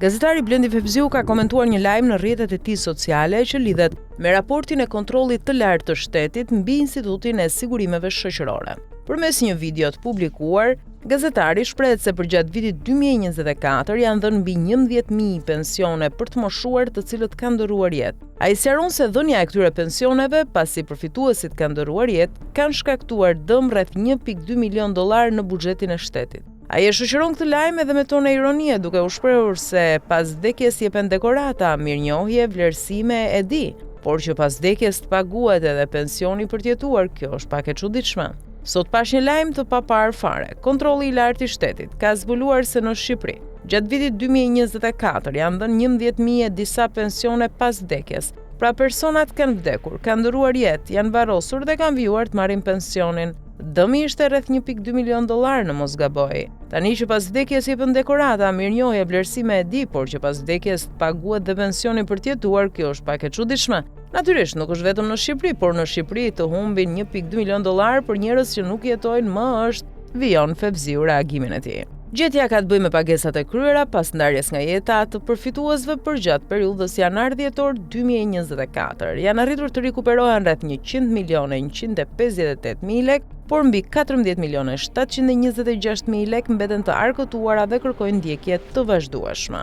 Gazetari Blendi Fevziu ka komentuar një lajm në rrjetet e tij sociale që lidhet me raportin e kontrollit të lartë të shtetit mbi Institutin e Sigurimeve Shoqërore. Përmes një video të publikuar, gazetari shprehet se përgjatë vitit 2024 janë dhënë mbi 11.000 pensione për të moshuar të cilët kanë ndëruar jetë. Ai sqaron se dhënia e këtyre pensioneve, pasi përfituesit kanë ndëruar jetë, kanë shkaktuar dëm rreth $1.2 milion në buxhetin e shtetit. Ai e shoqëron këtë lajm edhe me tonë ironie, duke u shprehur se pas vdekjes jepen dekorata, mirënjohje, vlerësime e di, por që pas vdekjes të paguhet edhe pensioni për të jetuar, kjo është pak e çuditshme. Sot pash një lajm të papar fare. Kontrolli i lartë i shtetit ka zbuluar se në Shqipëri, gjatë vitit 2024 janë dhënë 11.000 e disa pensione pas vdekjes. Pra personat kanë vdekur, kanë ndëruar jetë, janë varrosur dhe kanë vijuar të marrin pensionin. Dëmi ishte rreth $1.2 milion në mos gaboj. Tani që pas vdekjes jepen dekorata, mirënjohje, vlerësime e di, por që pas vdekjes paguhet dhe pensioni për të jetuar, kjo është pak e çuditshme. Natyrisht nuk është vetëm në Shqipëri, por në Shqipëri të humbin $1.2 milion për njerëz që nuk jetojnë më është vijon Fevziu reagimin e tij. Gjetja ka të bëjë me pagesat e kryera pas ndarjes nga jeta të përfituesve përgjatë periudhës janar-dhjetor 2024. Janë arritur të rikuperohen rreth 100.158.000 lekë, por mbi 14.726.000 lekë mbeten të argëtuara dhe kërkojnë ndjekje të vazhdueshme.